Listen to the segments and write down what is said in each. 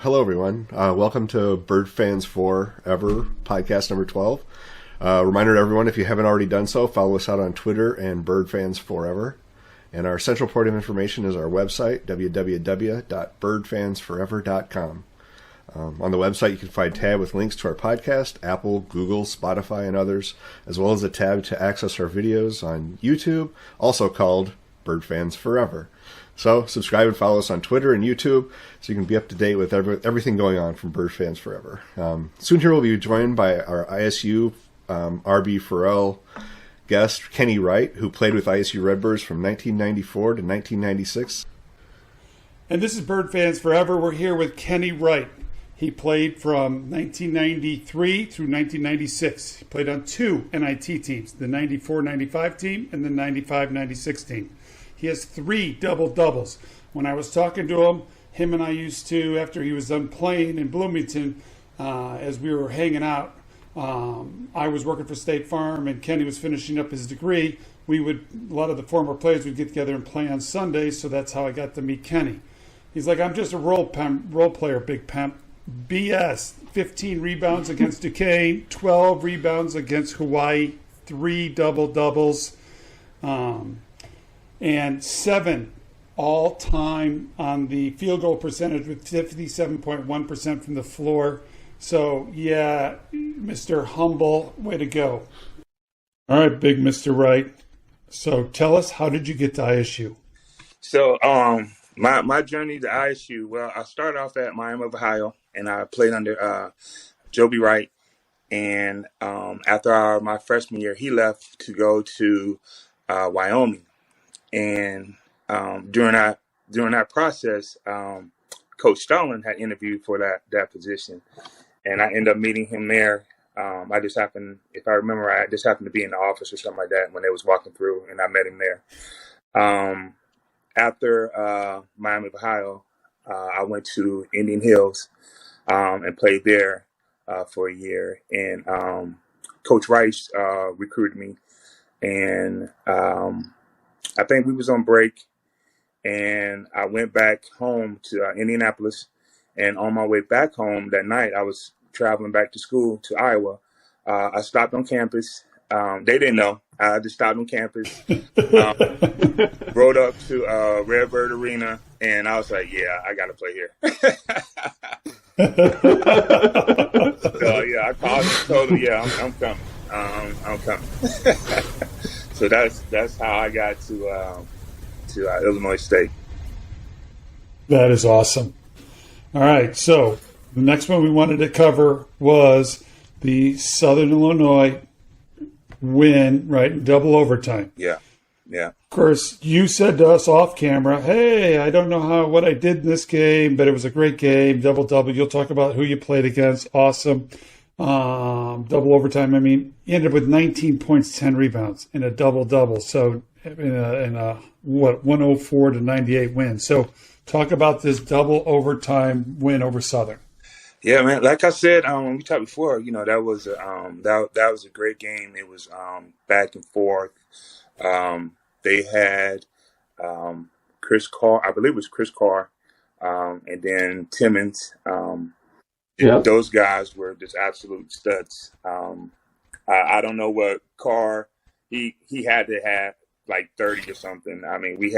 Hello, everyone. Welcome to Bird Fans Forever podcast number 12. Reminder to everyone, if you haven't already done so, follow us out on Twitter and Bird Fans Forever. And our central point of information is our website, www.birdfansforever.com. On the website, you can find a tab with links to our podcast, Apple, Google, Spotify, and others, as well as a tab to access our videos on YouTube, also called Bird Fans Forever. So subscribe and follow us on Twitter and YouTube so you can be up to date with everything going on from Bird Fans Forever. Soon here we'll be joined by our ISU RB Pharrell guest, Kenny Wright, who played with ISU Redbirds from 1994 to 1996. And this is Bird Fans Forever. We're here with Kenny Wright. He played from 1993 through 1996. He played on two NIT teams, the 94-95 team and the 95-96 team. He has 3 double-doubles. When I was talking to him and I used to, after he was done playing in Bloomington, as we were hanging out, I was working for State Farm and Kenny was finishing up his degree. A lot of the former players would get together and play on Sundays, so that's how I got to meet Kenny. He's like, I'm just a role player, Big Pimp. BS. 15 rebounds against Duquesne, 12 rebounds against Hawaii, 3 double-doubles. And 7 all-time on the field goal percentage with 57.1% from the floor. So, yeah, Mr. Humble, way to go. All right, big Mr. Wright. So tell us, how did you get to ISU? So my journey to ISU, well, I started off at Miami of Ohio, and I played under Joby Wright. And after my freshman year, he left to go to Wyoming. And during that process, Coach Stalin had interviewed for that position, and I ended up meeting him there. I just happened, if I remember right, I just happened to be in the office or something like that when they was walking through, and I met him there. After Miami of Ohio, I went to Indian Hills and played there for a year, and Coach Rice recruited me, and I think we was on break, and I went back home to Indianapolis. And on my way back home that night, I was traveling back to school to Iowa. I stopped on campus. They didn't know. I just stopped on campus, rode up to Redbird Arena, and I was like, yeah, I got to play here. So, yeah, I called and told him, yeah, I'm coming. I'm coming. So that's how I got to Illinois State. That is awesome. All right, so the next one we wanted to cover was the Southern Illinois win, right, in double overtime. Yeah. Of course, you said to us off camera, hey, I don't know what I did in this game, but it was a great game, double-double. You'll talk about who you played against. Awesome. Double overtime. I mean, he ended up with 19 points, 10 rebounds in a double-double. So in a 104 to 98 win. So talk about this double overtime win over Southern. Yeah, man. Like I said, when we talked before, that was that was a great game. It was back and forth. They had Chris Carr, I believe it was Chris Carr, and then Timmons. Those guys were just absolute studs. I don't know what Carr, he had to have like 30 or something. I mean, we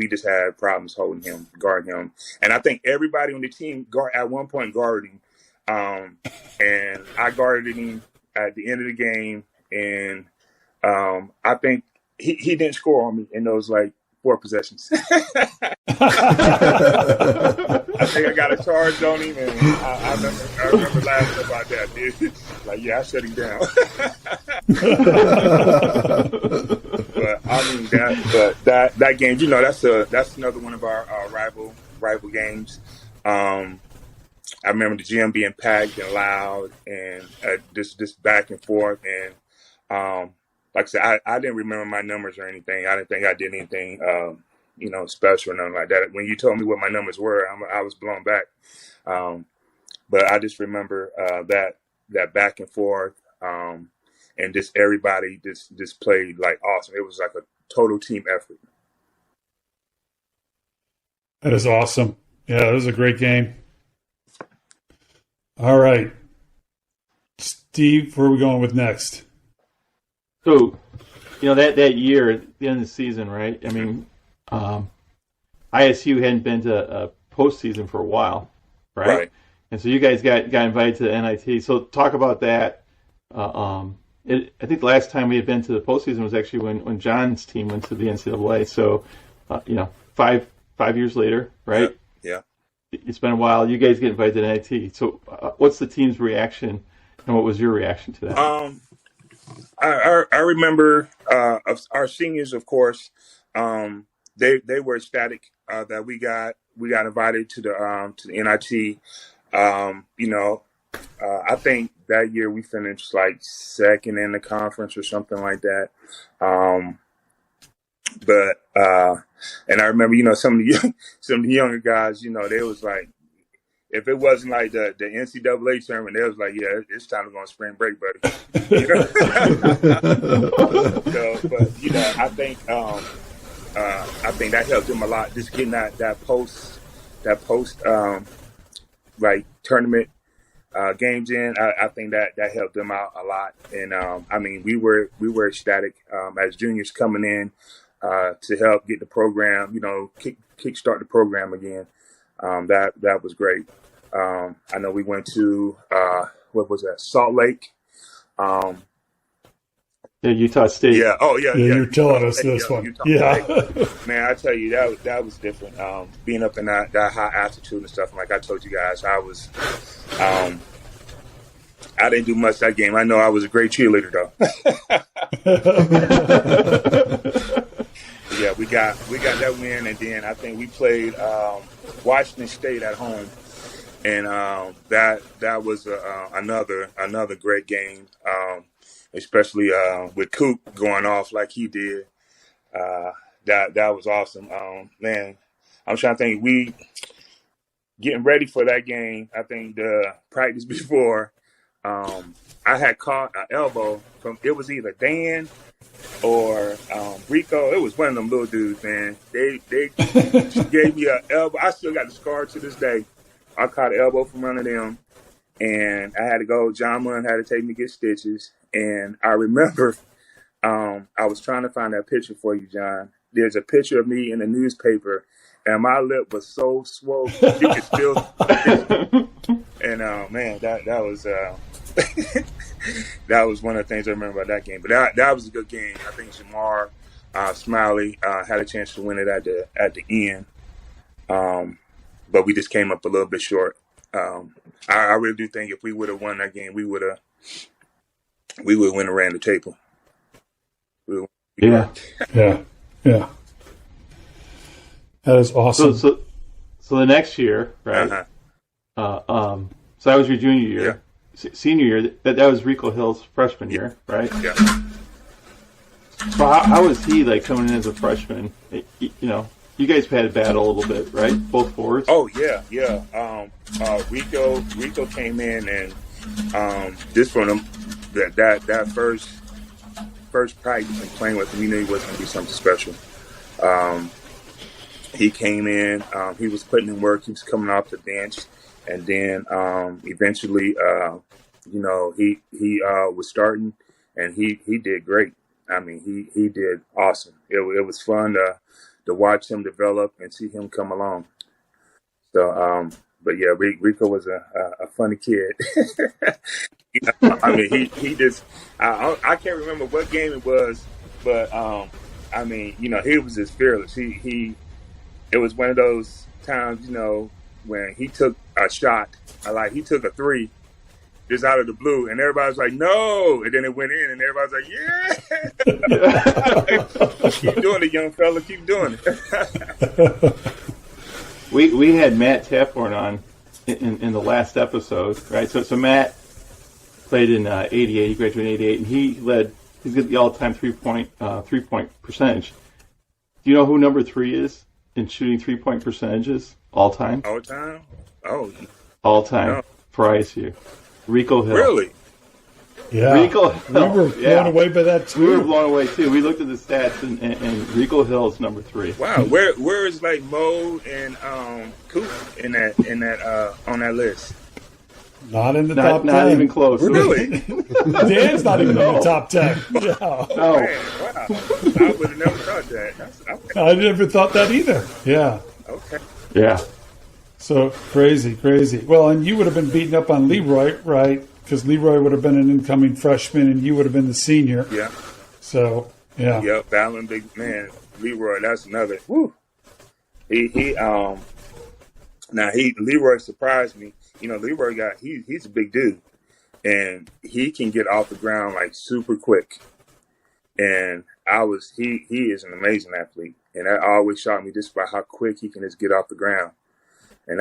just had problems guarding him. And I think everybody on the team at one point guarded him. And I guarded him at the end of the game. And I think he didn't score on me in those like 4 possessions. I think I got a charge on him, and I remember laughing about that, dude. Like, yeah, I shut him down. But I mean that game, that's another one of our rival games. I remember the gym being packed and loud, and just back and forth. And like I said, I didn't remember my numbers or anything. I didn't think I did anything, special or nothing like that. When you told me what my numbers were, I was blown back. But I just remember that back and forth, and just everybody just played like awesome. It was like a total team effort. That is awesome. Yeah, it was a great game. All right. Steve, where are we going with next? So, that year at the end of the season, right? I mean, ISU hadn't been to a postseason for a while, right? Right. And so you guys got invited to the NIT. So talk about that. I think the last time we had been to the postseason was actually when John's team went to the NCAA. So, 5 years later, right? Yeah. It's been a while. You guys get invited to the NIT. So what's the team's reaction, and what was your reaction to that? I remember our seniors, of course. They were ecstatic that we got invited to the NIT. I think that year we finished like second in the conference or something like that. And I remember, some of the younger guys, they was like, if it wasn't like the NCAA tournament, they was like, yeah, it's time to go on spring break, buddy. I think that helped them a lot. Just getting that post like tournament games in. I think that helped them out a lot. And we were ecstatic as juniors coming in to help get the program, kickstart the program again. That was great. I know we went to what was that? Salt Lake. Utah State. Yeah. Oh, yeah. Yeah, you're telling us this one. Yeah. Man, I tell you, that was different. Being up in that high altitude and stuff. Like I told you guys, I was. I didn't do much that game. I know I was a great cheerleader though. Yeah, we got that win, and then I think we played Washington State at home, and that was another great game. Especially with Coop going off like he did. That was awesome. Man, I'm trying to think. We getting ready for that game. I think the practice before, I had caught an elbow from, it was either Dan or Rico. It was one of them little dudes, man. They gave me an elbow. I still got the scar to this day. I caught an elbow from one of them, and I had to go. John Munn had to take me to get stitches. And I remember I was trying to find that picture for you, John. There's a picture of me in the newspaper, and my lip was so swollen. You could still and man, that was that was one of the things I remember about that game. But that was a good game. I think Jamar Smiley had a chance to win it at the end. But we just came up a little bit short. I really do think if we would have won that game, we would win around the table. Yeah. That is awesome. So the next year, right? So that was your junior year. Yeah. Senior year, that was Rico Hill's freshman year, right? Yeah. So how was he like coming in as a freshman? You guys had a battle a little bit, right? Both forwards. Oh yeah. Rico came in and this for them. That first practice and playing with him, he knew he was going to be something special. He came in, he was putting in work, he was coming off the bench, and then eventually, he was starting, and he did great. I mean, he did awesome. It was fun to watch him develop and see him come along. So, but yeah, Rico was a funny kid. I mean, he just, I can't remember what game it was, but, I mean, he was just fearless. It was one of those times, when he took a shot, like he took a three just out of the blue, and everybody's like, no, and then it went in, and everybody's like, yeah, keep doing it, young fella, keep doing it. We had Matt Taphorn on in the last episode, right? So Matt played in '88. He graduated in '88, and he's got the all-time three-point percentage. Do you know who number 3 is in shooting three-point percentages all time? All time? Oh, all time no. For ISU. Rico Hill. Really? Yeah. Rico Hill. We were blown away by that too. We were blown away too. We looked at the stats, and Rico Hill is number 3. Wow. Where is like Mo and Coop in that on that list? Not in the top 10. Not even close. Really? Dan's not even in the top 10. Yeah. No. Man, wow. I would have never thought that. I never thought that either. Yeah. Okay. Yeah. So crazy. Well, and you would have been beating up on Leroy, right? Because Leroy would have been an incoming freshman and you would have been the senior. Yeah. So, yeah. Yep, battling big man. Leroy, that's another. Woo. Leroy surprised me. You know, Leroy he's a big dude. And he can get off the ground like super quick. And he is an amazing athlete. And that always shocked me just by how quick he can just get off the ground. And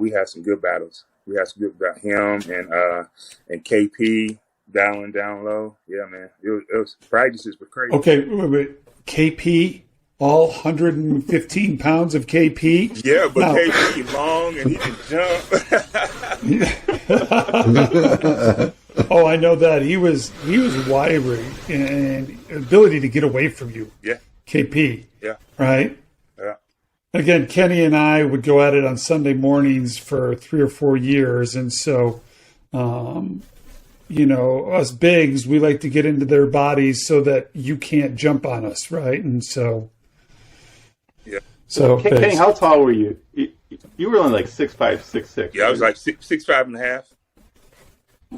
we had some good battles. We had some good about him and KP battling down low. Yeah, man. It was practices were crazy. Okay, wait. KP, all 115 pounds of KP? Yeah, but now, KP long and he can jump. Oh, I know that. He was wiry and ability to get away from you. Yeah. KP. Yeah. Right? Yeah. Again, Kenny and I would go at it on Sunday mornings for 3 or 4 years. And so, us bigs, we like to get into their bodies so that you can't jump on us, right? And so... Yeah. So, Kenny, how tall were you? You were only like 6'5", 6'6". Yeah, I was like 6'5" and a half.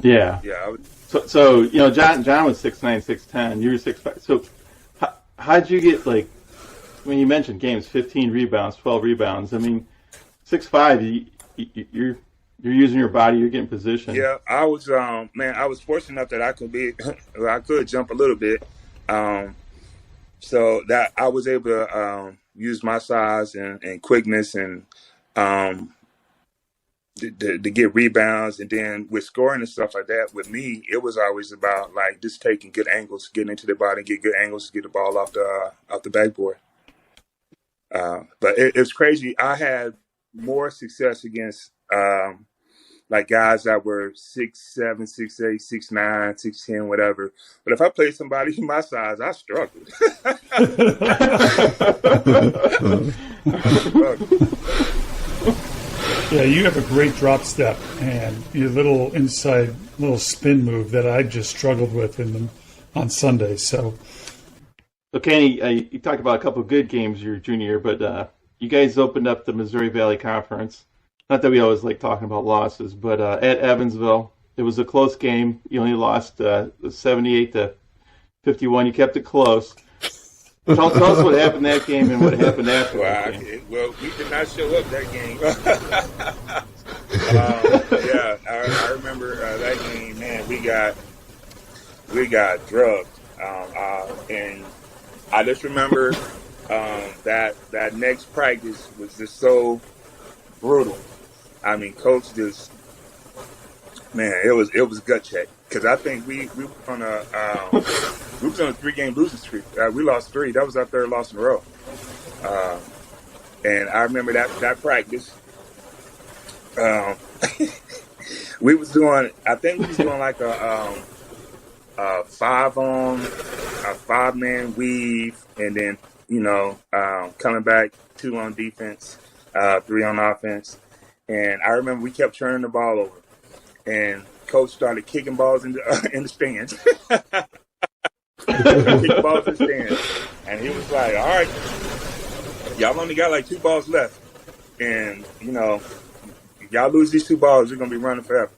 Yeah. Yeah. I was, So John was 6'9", 6'10". You were 6'5". So how'd you get, like, when you mentioned games, 15 rebounds, 12 rebounds. I mean, 6'5", you're using your body, you're getting position. yeah, I was I was fortunate enough that I could jump a little bit. So that I was able to use my size and quickness and to get rebounds, and then with scoring and stuff like that. With me, it was always about like just taking good angles, getting into the body, get good angles to get the ball off the backboard. But it's crazy. I had more success against like guys that were 6'7", 6'8", 6'9", 6'10", whatever. But if I played somebody my size, I struggled. Yeah, you have a great drop step and your little spin move that I just struggled with on Sunday. So Kenny, you talked about a couple of good games your junior year, but you guys opened up the Missouri Valley Conference. Not that we always like talking about losses, but at Evansville, it was a close game. You only lost 78-51. You kept it close. Tell us what happened that game and what happened after that game. Well, we did not show up that game. I remember that game. Man, we got drugged, and I just remember that next practice was just so brutal. I mean, coach just, man, it was gut check, because I think we were on a 3-game losing streak. We lost 3. That was our 3rd loss in a row. And I remember that practice. We was doing like a 5-man weave, and then coming back 2 on defense, 3 on offense. And I remember we kept turning the ball over, and coach started kicking balls in the stands. Kicking balls in the stands, and he was like, "All right, y'all only got like 2 balls left, and y'all lose these 2 balls, you're gonna be running forever."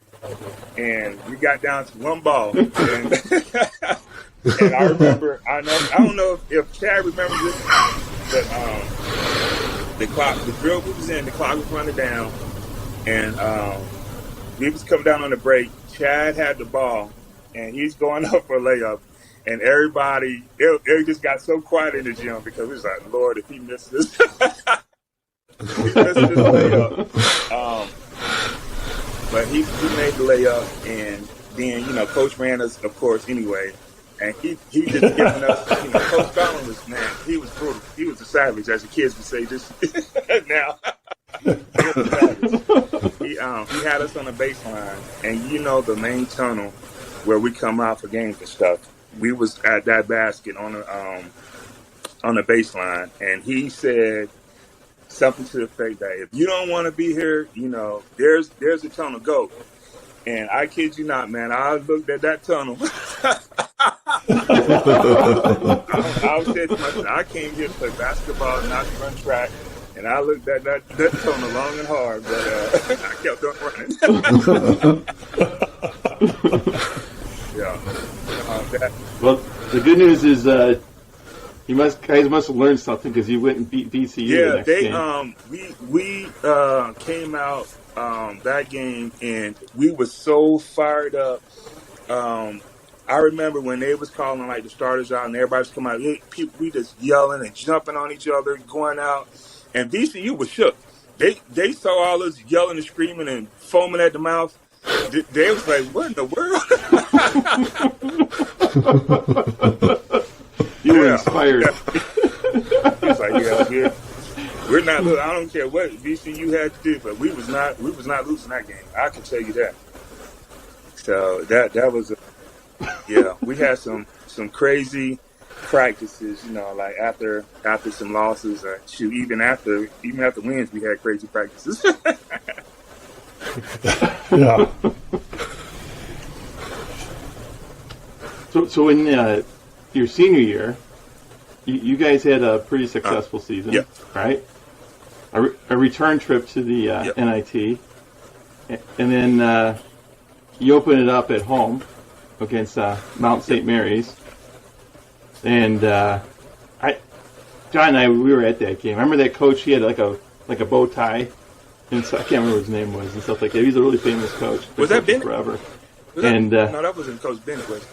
And we got down to 1 ball, and I remember, I don't know if Chad remembers this, but the drill we was in, the clock was running down, and we was coming down on the break. Chad had the ball, and he's going up for a layup, and everybody, it just got so quiet in the gym, because we was like, Lord, if he misses this, he misses this layup. But he made the layup, and then coach ran us, of course, anyway. And he just giving us, Coach Donald was, man, he was brutal. He was a savage, as the kids would say this now. He had us on the baseline, and the main tunnel where we come out for games and stuff. We was at that basket on the baseline, and he said something to the effect that if you don't want to be here, there's a tunnel, go. And I kid you not, man, I looked at that tunnel. I was saying to myself, I came here to play basketball, not to run track. And I looked at that tunnel long and hard, but I kept on running. Yeah. Well, the good news is guys must have learned something because you went and beat VCU. Yeah, the next game. We came out that game and we were so fired up. I remember when they was calling like the starters out and everybody's coming out, we just yelling and jumping on each other, going out, and VCU was shook. They saw all us yelling and screaming and foaming at the mouth. They was like, "What in the world?" You were inspired. It's like, yeah, we're not. Look, I don't care what VCU had to do, but we was not losing that game. I can tell you that. So that was we had some crazy practices, like after some losses, even after wins, we had crazy practices. Yeah. So in your senior year, you guys had a pretty successful season, right? A return trip to the NIT, and then you open it up at home against Mount St. Mary's, and John and I, we were at that game. I remember that coach. He had like a bow tie, and so, I can't remember what his name was and stuff like that. He's a really famous coach. Was that Bennett? Forever. No, that wasn't Coach Bennett. Was it?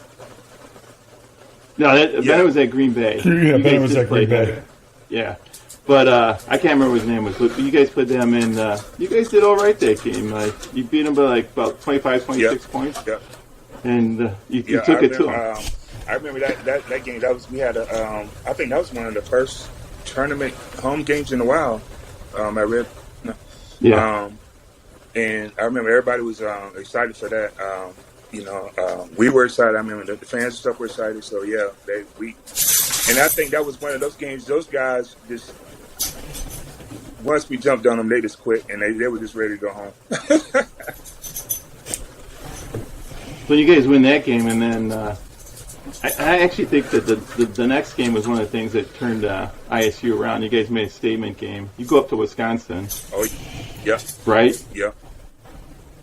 No, Bennett was at Green Bay. Yeah, Bennett was at Green Bay. Yeah. But I can't remember what his name was. But you guys played them, and you guys did all right that game. You beat them by about 25, 26 points. Yeah. And you took it to them. I remember that game. We had I think that was one of the first tournament home games in a while. I read. Yeah. And I remember everybody was excited for that. We were excited. I remember the fans and stuff were excited. So yeah, and I think that was one of those games. Those guys just once we jumped on them, they just quit and they were just ready to go home. So you guys win that game, and then I actually think that the next game was one of the things that turned ISU around. You guys made a statement game. You go up to Wisconsin. Oh, yeah. Right? Yeah.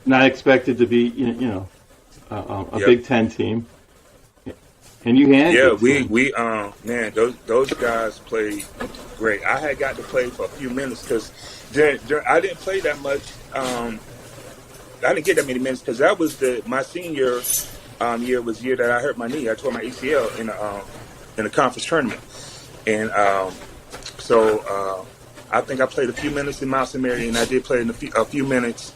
Not expected to be, a Big Ten team. And you handled it. Yeah, man, those guys played great. I had got to play for a few minutes because I didn't play that much. I didn't get that many minutes because that was my senior year was the year that I hurt my knee. I tore my ACL in the conference tournament, and so I think I played a few minutes in Mount St. Mary, and I did play in a few minutes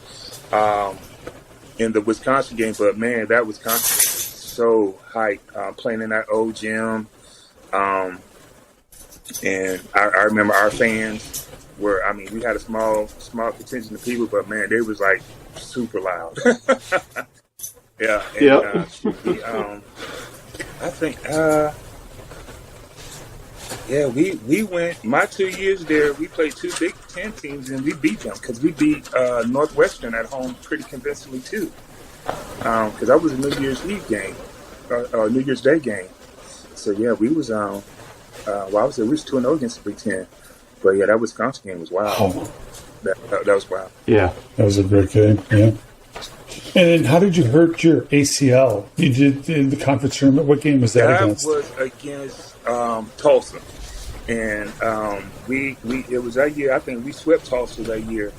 in the Wisconsin game. But man, that Wisconsin was so hype playing in that old gym, and I remember our fans were. I mean, we had a small contingent of people, but man, they was like super loud. Yeah. And, I think, we went, my 2 years there, we played 2 Big Ten teams and we beat them because we beat Northwestern at home pretty convincingly too. Because that was a New Year's Eve game, or New Year's Day game. So yeah, we was, I was there, we was 2-0 against the Big Ten. But yeah, that Wisconsin game was wild. Oh. That was wild. Yeah. That was a great game, yeah. And how did you hurt your ACL? You did in the conference tournament. What game was that against? That was against Tulsa, and it was that year. I think we swept Tulsa that year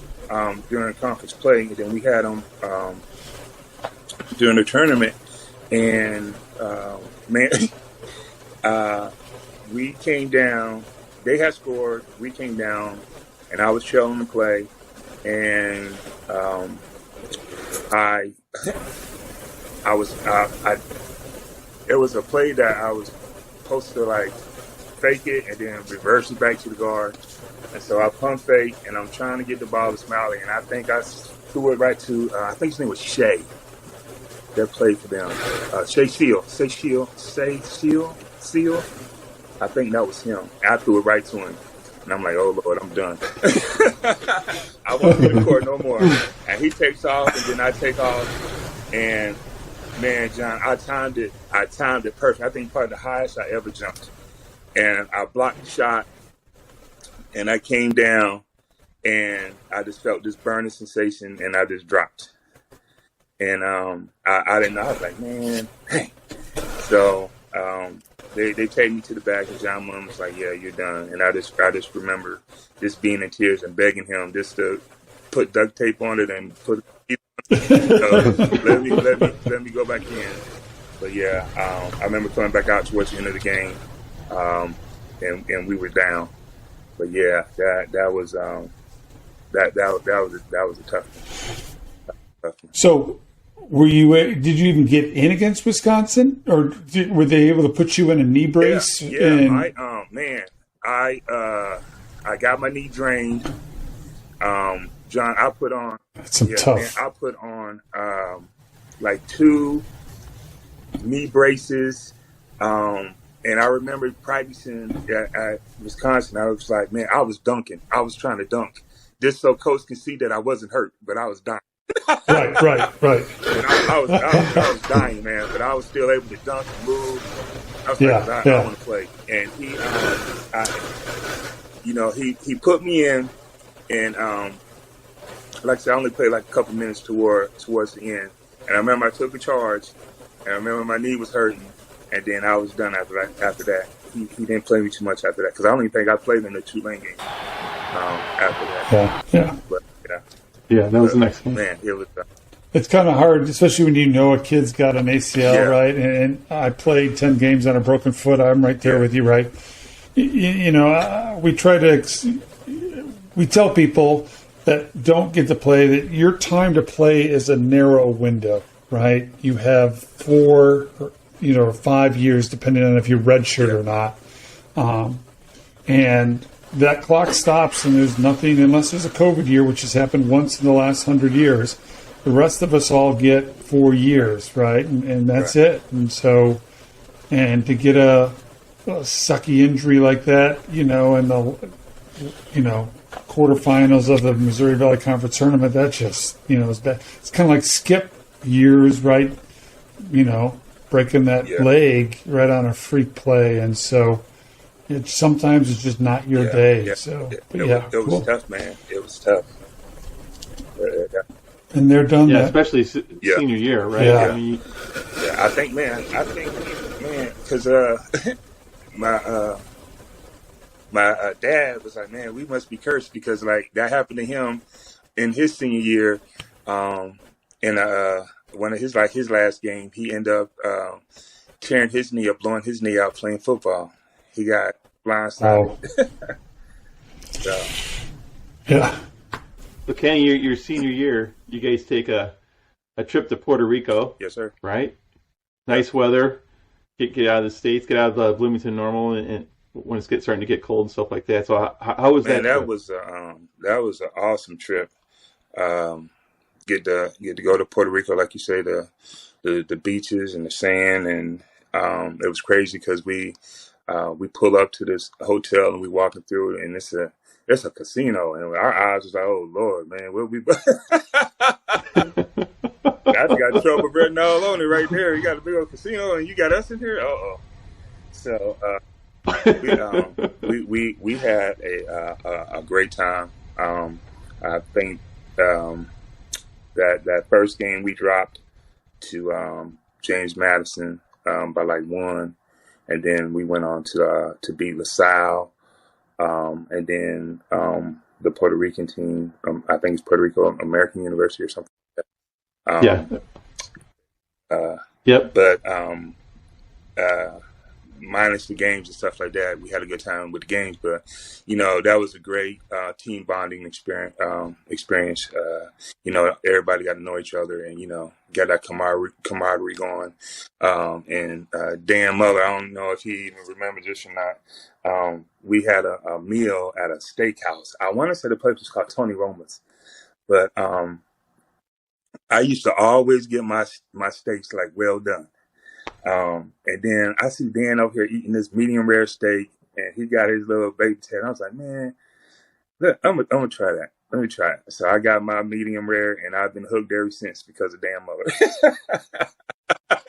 during conference play, and then we had them during the tournament. And we came down. They had scored. We came down, and I was trailing the play, and it was a play that I was supposed to like fake it and then reverse it back to the guard. And so I pump fake and I'm trying to get the ball to Smiley, and I think I threw it right to I think his name was Shea that played for them. Shea Seal. I think that was him. I threw it right to him. And I'm like, oh, Lord, I'm done. I won't be in the court no more. And he takes off, and then I take off. And man, John, I timed it. I timed it perfect. I think probably the highest I ever jumped. And I blocked the shot, and I came down, and I just felt this burning sensation, and I just dropped. And I didn't know. I was like, man, dang. So they take me to the back, and John Mum was like, yeah, you're done. And I just remember just being in tears and begging him just to put duct tape on it and put let me go back in. But yeah, I remember coming back out towards the end of the game, and we were down. But yeah, that was a tough one. So, did you even get in against Wisconsin, or were they able to put you in a knee brace? Yeah. I got my knee drained. John, I put on. That's tough. Man, I put on like 2 knee braces. And I remember practicing at Wisconsin. I was like, man, I was dunking. I was trying to dunk just so coach can see that I wasn't hurt, but I was dying. Right. And I was dying, man, but I was still able to dunk and move. I was like, I want to play. And he put me in, and like I said, I only played like a couple minutes towards the end. And I remember I took a charge, and I remember my knee was hurting, and then I was done after that. He didn't play me too much after that, because I don't even think I played in the Tulane game after that. Yeah. But, yeah, that was the next one. Man, it was. It's kind of hard, especially when you know a kid's got an ACL, right? And I played 10 games on a broken foot. I'm right there with you, right? We tell people that don't get to play that your time to play is a narrow window, right? You have 4 or 5 years, depending on if you're redshirt or not. And that clock stops, and there's nothing, unless there's a COVID year, which has happened once in the last 100 years. The rest of us all get 4 years, right? And that's it. And so, and to get a sucky injury like that, in the, quarterfinals of the Missouri Valley Conference tournament, that just, is bad. It's kind of like skip years, right? Breaking that leg right on a freak play. And so sometimes it's just not your day. Yeah. So, it was tough, man. It was tough. And they're done that. Especially senior year, right? Yeah. I mean, I think, because my dad was like, man, we must be cursed, because like that happened to him in his senior year. In one of his last game, he ended up tearing his knee up, blowing his knee out playing football. He got blindsided. So. Yeah. So Kenny, your senior year, you guys take a trip to Puerto Rico. Yes, sir. Right? Nice weather. Get out of the States, get out of Bloomington Normal, and when it's starting to get cold and stuff like that. So how was that? That was an awesome trip. Get to go to Puerto Rico, like you say, the beaches and the sand, and it was crazy because we pull up to this hotel and we walking through it, and it's a casino, and our eyes was like, oh Lord, man, what we I just got trouble written all on it right there. You got a big old casino, and you got us in here. So we had a great time. I think that first game we dropped to James Madison by like 1, and then we went on to beat LaSalle, and then the Puerto Rican team. I think it's Puerto Rico American University or something. Yep. But minus the games and stuff like that, we had a good time with the games. But that was a great team bonding experience. Everybody got to know each other, and got that camaraderie going. And Dan Muller, I don't know if he even remembers this or not. We had a meal at a steakhouse. I want to say the place was called Tony Roma's, but I used to always get my steaks like well done. And then I see Dan over here eating this medium rare steak, and he got his little baked potato. I was like, man, look, I'm gonna try that. Let me try it. So I got my medium rare, and I've been hooked ever since because of damn mother. That's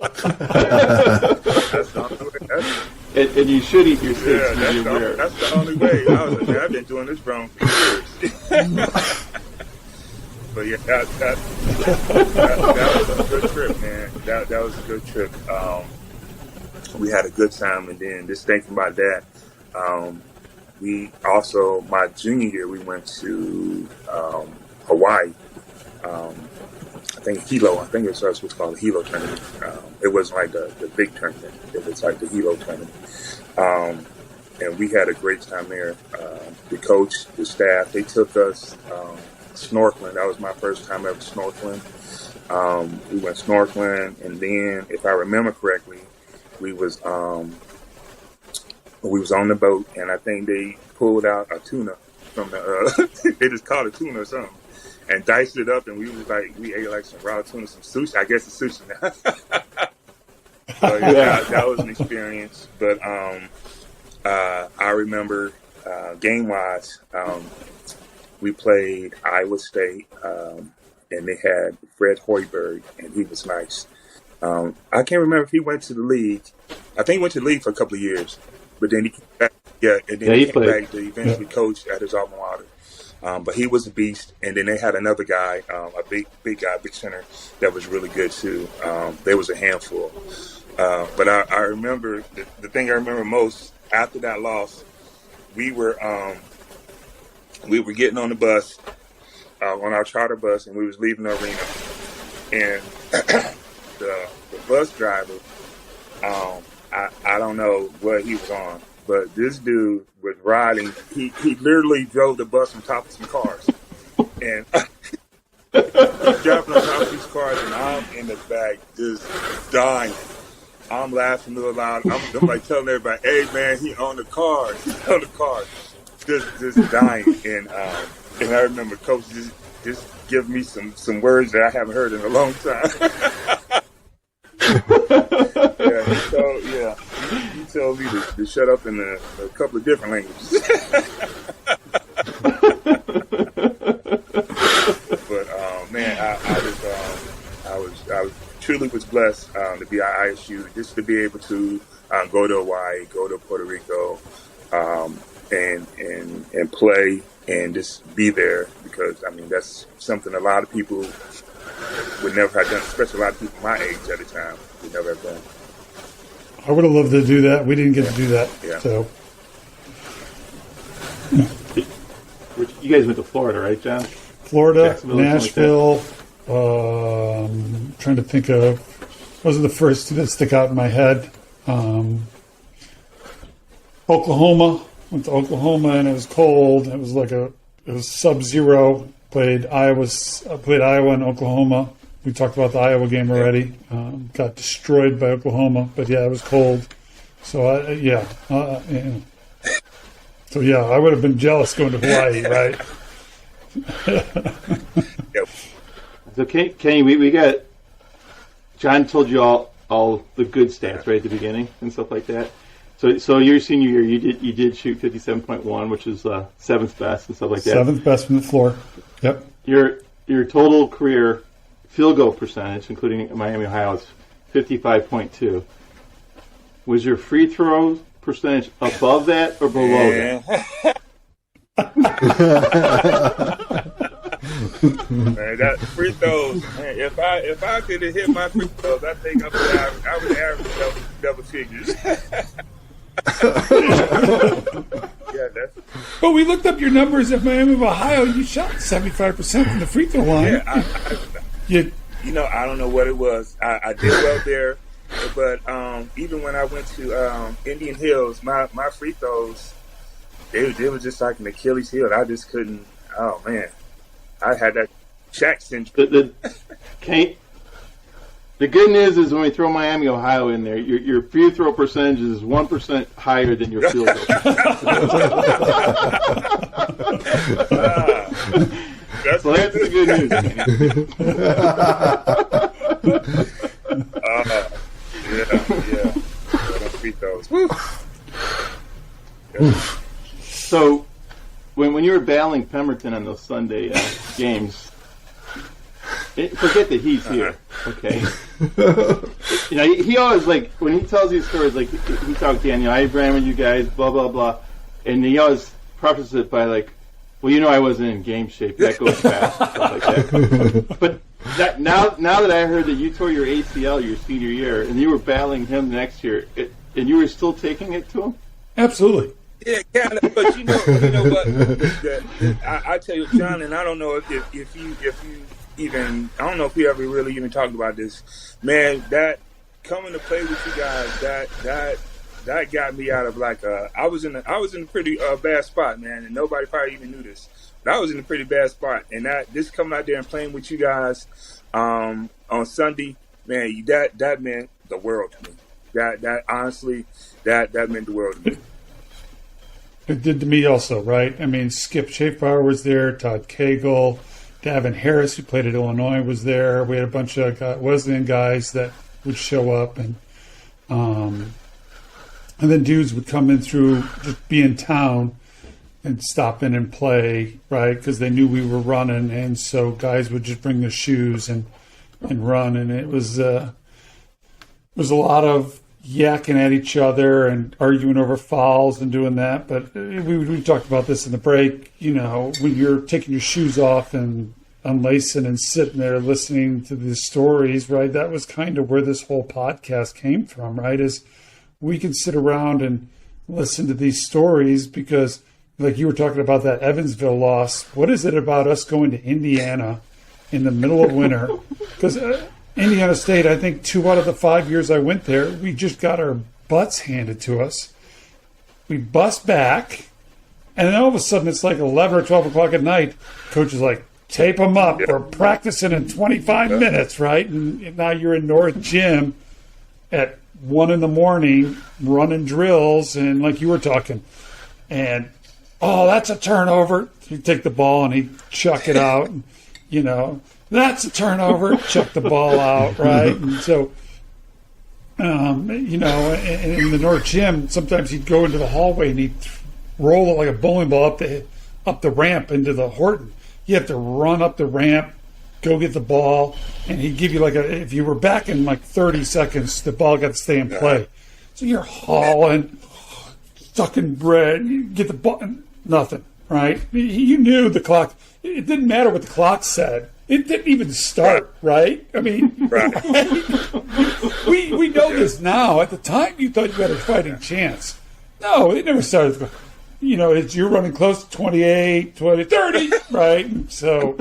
the only way. And you should eat your steaks medium rare. That's the only way. I was like, man, I've been doing this wrong for years. But yeah, that was a good trip, man. That was a good trip. We had a good time, and then just thinking about that, we also, my junior year, we went to Hawaii. I think Hilo. I think it's what's called a Hilo tournament. It wasn't like the big tournament. It was like the Hilo tournament. And we had a great time there. The coach, the staff, they took us snorkeling. That was my first time ever snorkeling. We went snorkeling, and then, if I remember correctly, we was on the boat, and I think they pulled out a tuna from the. They just caught a tuna or something, and diced it up, and we ate like some raw tuna, some sushi. I guess it's sushi now. So, yeah, that was an experience. But I remember game wise, we played Iowa State, and they had Fred Hoiberg, and he was nice. I can't remember if he went to the league. I think he went to the league for a couple of years, but then he came back. Yeah, and then he came back to eventually coach at his alma mater. But he was a beast. And then they had another guy, a big guy, big center, that was really good too. There was a handful. But I remember the thing I remember most after that loss. We were getting on the bus, on our charter bus, and we was leaving the arena, and the bus driver, I don't know what he was on, but this dude was riding. He literally drove the bus on top of some cars, and he's driving on top of these cars, and I'm in the back just dying. I'm laughing real loud. I'm like telling everybody, "Hey man, he on the car. He's on the car." Just dying, and I remember Coach just give me some words that I haven't heard in a long time. He told me to shut up in a couple of different languages. But man, I truly was blessed to be at ISU, just to be able to go to Hawaii, go to Puerto Rico. And play and just be there, because I mean that's something a lot of people would never have done, especially a lot of people my age at the time would never have done. I would have loved to do that. We didn't get to do that. Yeah. So you guys went to Florida, right, John? Florida, Nashville. Trying to think of, those are the first two that stick out in my head. Oklahoma. Went to Oklahoma, and it was cold. It was sub-zero. Played Iowa and Oklahoma. We talked about the Iowa game already. Got destroyed by Oklahoma, but yeah, it was cold. So So yeah, I would have been jealous going to Hawaii, right? Yep. So Kenny, we got, John told you all the good stats right at the beginning and stuff like that. So your senior year, you did shoot 57.1, which is seventh best and stuff like that. Seventh best from the floor. Yep. Your total career field goal percentage, including Miami, Ohio, is 55.2. Was your free throw percentage above that or below that? Man, that free throws. Man, if I could have hit my free throws, I think I would average double figures. But we looked up your numbers at Miami of Ohio. You shot 75% from the free throw line. Yeah, I don't know what it was. I did well there, but even when I went to Indian Hills, my free throws, they were just like an Achilles heel. I just couldn't. Oh man, I had that Shaq syndrome. The good news is when we throw Miami, Ohio in there, your free throw percentage is 1% higher than your field goal. That's the good news. Yeah. Free throws. So when you were battling Pemberton on those Sunday games. Forget that he's here, okay? He always, like, when he tells these stories, like, he talks Daniel, I ran with you guys, blah, blah, blah. And he always prefaces it by, like, well, I wasn't in game shape. That goes fast, stuff like that. But now that I heard that you tore your ACL your senior year, and you were battling him next year, and you were still taking it to him? Absolutely. Yeah, kind of. But you know what? I tell you, John, and I don't know if you even, I don't know if we ever really even talked about this, man. That coming to play with you guys, that got me out of like I was in a pretty bad spot, man, and nobody probably even knew this, but I was in a pretty bad spot, and this coming out there and playing with you guys on Sunday, man, that meant the world to me. That honestly, that meant the world to me. It did to me also, right? I mean, Skip Schaefbauer was there, Todd Cagle, Davin Harris, who played at Illinois, was there. We had a bunch of Wesleyan guys that would show up, and then dudes would come in through, just be in town and stop in and play, right? Because they knew we were running, and so guys would just bring their shoes and run, and it was a lot of yakking at each other and arguing over fouls and doing that. But we talked about this in the break. When you're taking your shoes off and unlacing and sitting there listening to these stories, right? That was kind of where this whole podcast came from, right? Is we can sit around and listen to these stories because, like you were talking about that Evansville loss, what is it about us going to Indiana in the middle of winter? Because Indiana State, I think 2 out of the 5 years I went there, we just got our butts handed to us. We bust back, and then all of a sudden it's like 11 or 12 o'clock at night. Coach is like, tape them up. We're practicing in 25 minutes, right? And now you're in North Gym at 1 a.m. running drills, and like you were talking, and, that's a turnover. You take the ball, and he'd chuck it out, and, that's a turnover. Chuck the ball out, right? And so, in the North Gym, sometimes he'd go into the hallway and he'd roll it like a bowling ball up the ramp into the Horton. You have to run up the ramp, go get the ball, and he'd give you if you were back in like 30 seconds, the ball got to stay in play. So you're hauling, sucking bread, you get the ball, nothing, right? You knew the clock. It didn't matter what the clock said. It didn't even start, right? I mean, we know this now. At the time, you thought you had a fighting chance. No, it never started. You're running close to 28, 20, 30, right? So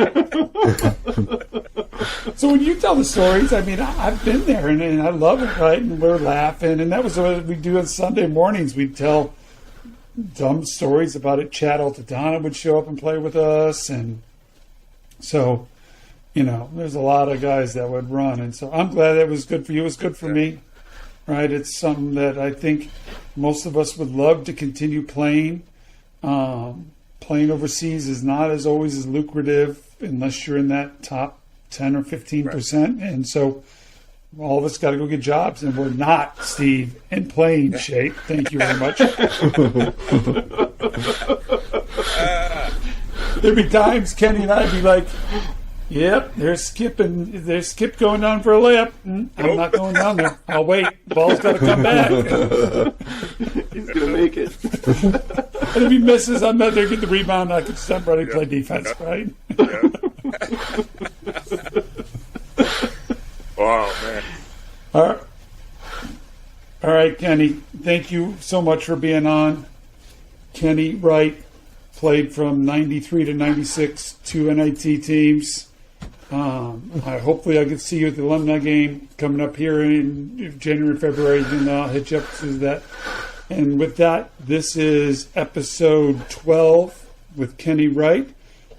when you tell the stories, I mean, I've been there, and I love it, right? And we're laughing, and that was what we do on Sunday mornings. We'd tell dumb stories about it. Chad Altadonna would show up and play with us, and so... there's a lot of guys that would run. And so I'm glad it was good for you. It was good for me, right? It's something that I think most of us would love to continue playing. Playing overseas is not always as lucrative unless you're in that top 10 or 15%. Right. And so all of us got to go get jobs, and we're not, Steve, in playing shape. Thank you very much. There'd be times Kenny and I'd be like, yep, there's Skip going down for a layup. I'm not going down there. I'll wait. Ball's got to come back. He's going to make it. And if he misses, I'm not there to get the rebound. I can step right and play defense, right? Wow, man. All right, Kenny. Thank you so much for being on. Kenny Wright played from 93 to 96, 2 NIT teams. Hopefully I can see you at the alumni game coming up here in January, February, and I'll hit you up to that. And with that, this is episode 12 with Kenny Wright.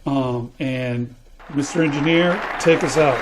And Mr. Engineer, take us out.